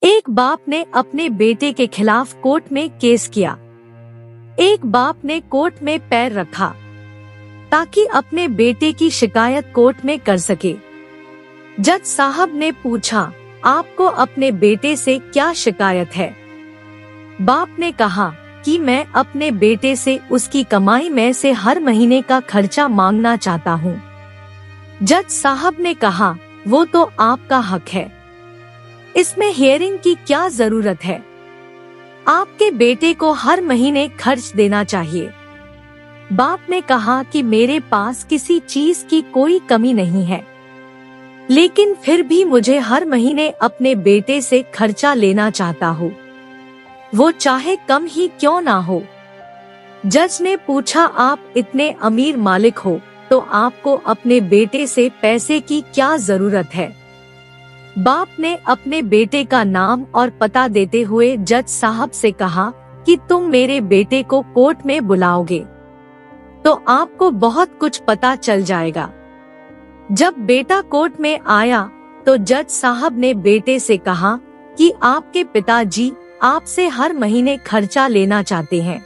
एक बाप ने अपने बेटे के खिलाफ कोर्ट में केस किया। एक बाप ने कोर्ट में पैर रखा ताकि अपने बेटे की शिकायत कोर्ट में कर सके। जज साहब ने पूछा, आपको अपने बेटे से क्या शिकायत है? बाप ने कहा कि मैं अपने बेटे से उसकी कमाई में से हर महीने का खर्चा मांगना चाहता हूँ। जज साहब ने कहा, वो तो आपका हक है, इसमें हियरिंग की क्या जरूरत है? आपके बेटे को हर महीने खर्च देना चाहिए। बाप ने कहा कि मेरे पास किसी चीज की कोई कमी नहीं है, लेकिन फिर भी मुझे हर महीने अपने बेटे से खर्चा लेना चाहता हूँ, वो चाहे कम ही क्यों ना हो। जज ने पूछा, आप इतने अमीर मालिक हो तो आपको अपने बेटे से पैसे की क्या जरूरत है? बाप ने अपने बेटे का नाम और पता देते हुए जज साहब से कहा कि तुम मेरे बेटे को कोर्ट में बुलाओगे तो आपको बहुत कुछ पता चल जाएगा। जब बेटा कोर्ट में आया तो जज साहब ने बेटे से कहा कि आपके पिताजी आपसे हर महीने खर्चा लेना चाहते हैं,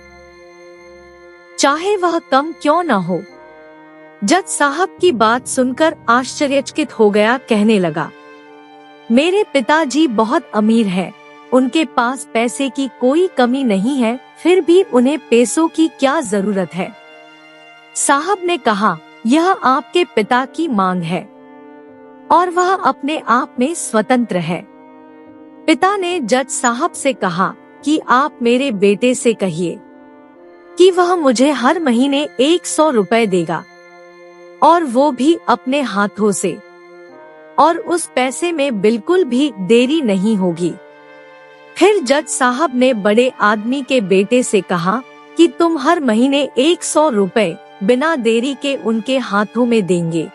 चाहे वह कम क्यों न हो। जज साहब की बात सुनकर आश्चर्यचकित हो गया, कहने लगा, मेरे पिताजी बहुत अमीर हैं, उनके पास पैसे की कोई कमी नहीं है, फिर भी उन्हें पैसों की क्या जरूरत है? साहब ने कहा, यह आपके पिता की मांग है और वह अपने आप में स्वतंत्र है। पिता ने जज साहब से कहा कि आप मेरे बेटे से कहिए कि वह मुझे हर महीने 100 रुपए देगा, और वो भी अपने हाथों से, और उस पैसे में बिल्कुल भी देरी नहीं होगी। फिर जज साहब ने बड़े आदमी के बेटे से कहा कि तुम हर महीने 100 रुपए बिना देरी के उनके हाथों में देंगे।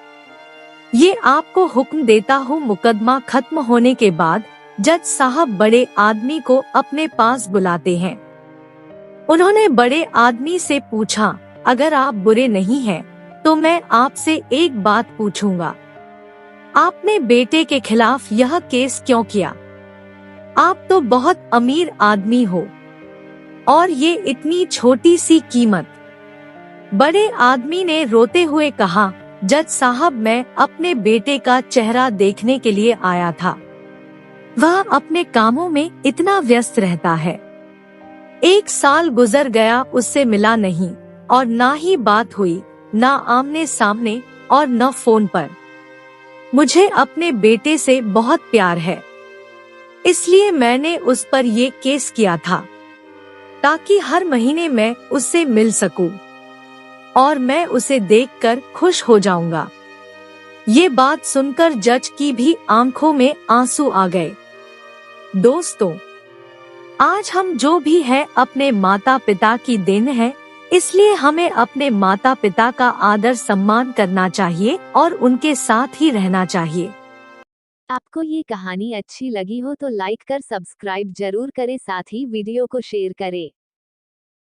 ये आपको हुक्म देता हूँ। मुकदमा खत्म होने के बाद जज साहब बड़े आदमी को अपने पास बुलाते हैं। उन्होंने बड़े आदमी से पूछा, अगर आप बुरे नहीं हैं तो मैं आपसे एक बात पूछूंगा, आपने बेटे के खिलाफ यह केस क्यों किया? आप तो बहुत अमीर आदमी हो और ये इतनी छोटी सी कीमत। बड़े आदमी ने रोते हुए कहा, जज साहब, मैं अपने बेटे का चेहरा देखने के लिए आया था, वह अपने कामों में इतना व्यस्त रहता है। 1 साल गुजर गया, उससे मिला नहीं और ना ही बात हुई, ना आमने सामने और न फोन पर। मुझे अपने बेटे से बहुत प्यार है, इसलिए मैंने उस पर ये केस किया था ताकि हर महीने मैं उससे मिल सकूं और मैं उसे देखकर खुश हो जाऊंगा। ये बात सुनकर जज की भी आंखों में आंसू आ गए। दोस्तों, आज हम जो भी है अपने माता पिता की देन है, इसलिए हमें अपने माता पिता का आदर सम्मान करना चाहिए और उनके साथ ही रहना चाहिए। आपको ये कहानी अच्छी लगी हो तो लाइक कर सब्सक्राइब जरूर करें, साथ ही वीडियो को शेयर करें।